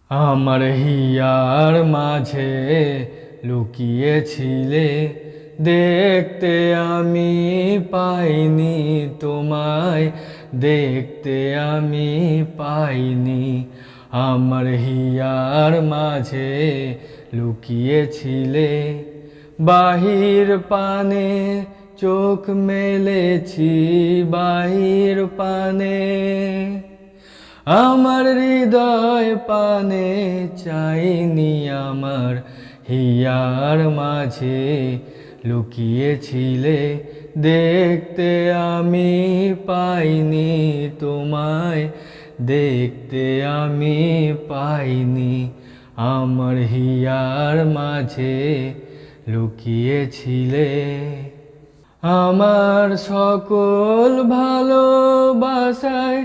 আমার হিয়ার মাঝে লুকিয়েছিলে, দেখতে আমি পাইনি তোমায়, দেখতে আমি পাইনি। আমার হিয়ার মাঝে লুকিয়েছিলে, বাহির পানে চোখ মেলেছি, বাহির পানে আমার হৃদয় পানে চাইনি। আমার হিয়ার মাঝে লুকিয়েছিলে, দেখতে আমি পাইনি তোমায়, দেখতে আমি পাইনি। আমার হিয়ার মাঝে লুকিয়েছিলে। আমার সকল ভালোবাসায়,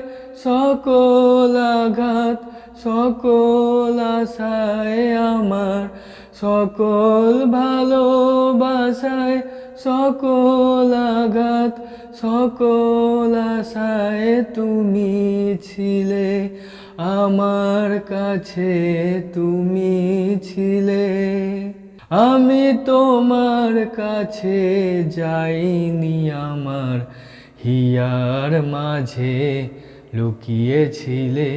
সকল আঘাত, সকল আশায়, আমার সকল ভালোবাসায়, সকল আঘাত, সকল আশায় তুমি ছিলে। আমার কাছে তুমি ছিলে, আমি তোমার কাছে যাইনি। আমার হিয়ার মাঝে লুকিয়েছিলে,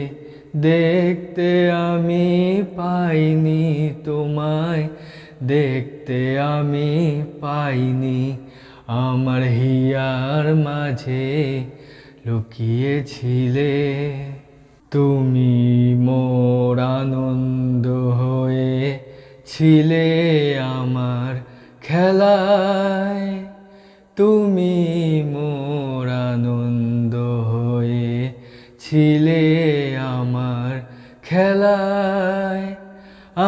দেখতে আমি পাইনি তোমায়, দেখতে আমি পাইনি। আমার হিয়ার মাঝে লুকিয়েছিলে। তুমি মোর আনন্দ হয়ে ছিলে আমার খেলায়, তুমি মোর আনন্দ হয়ে ছিলে আমার খেলায়।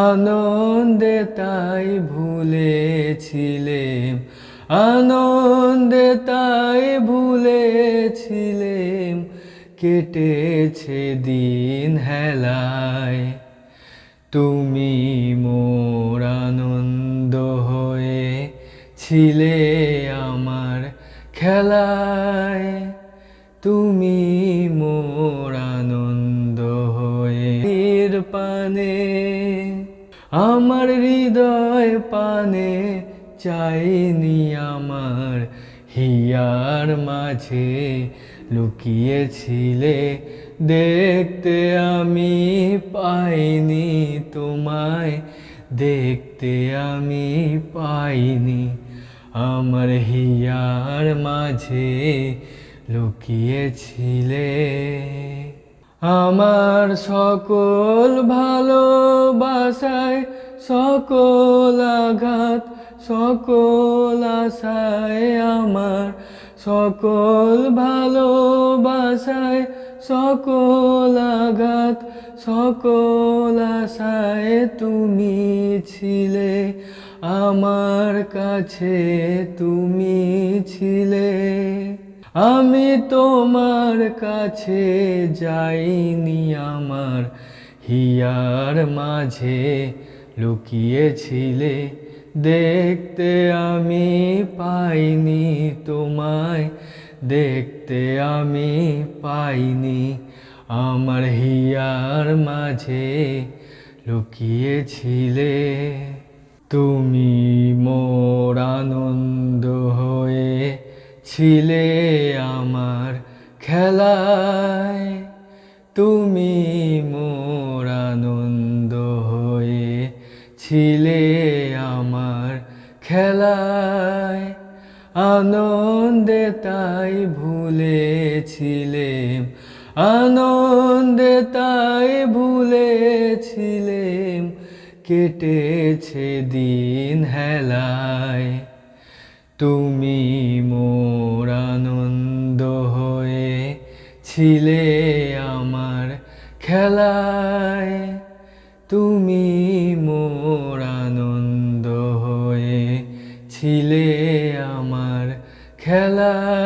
আনন্দে তাই ভুলেছিলেম, আনন্দে তাই ভুলেছিলেম, কেটেছে দিন হেলায়। তুমি মোর আনন্দ হয়ে ছিলে আমার খেলায়, তুমি মোর আনন্দ হয়ে পানে আমার হৃদয় পানে চাইনি। আমার হিয়ার মাঝে লুকিয়েছিলে, দেখতে আমি পাইনি তোমায়, দেখতে আমি পাইনি। আমার হিয়ার মাঝে লুকিয়েছিলে। আমার সকল ভালোবাসায়, সকল আঘাত, সকল আশায়, আমার সকল ভালোবাসায়, সকল আঘাত, সকল আশায় তুমি ছিলে। আমার কাছে তুমি ছিলে, আমি তোমার কাছে যাইনি। আমার হিয়ার মাঝে লুকিয়েছিলে, দেখতে আমি পাইনি তোমায়, দেখতে আমি পাইনি। আমার হিয়ার মাঝে লুকিয়েছিলে। তুমি মোর আনন্দ হয়ে ছিলে আমার খেলায়, তুমি মোর আনন্দ হয়ে ছিলে আমার খেলায়। আনন্দে তাই ভুলেছিলেম, আনন্দে তাই ভুলেছিলেম, কেটেছে দিন হেলায়। তুমি মোর আনন্দ হয়ে ছিলে আমার খেলায়, তুমি মোর আনন্দ হয়ে ছিলে আমার খেলায়।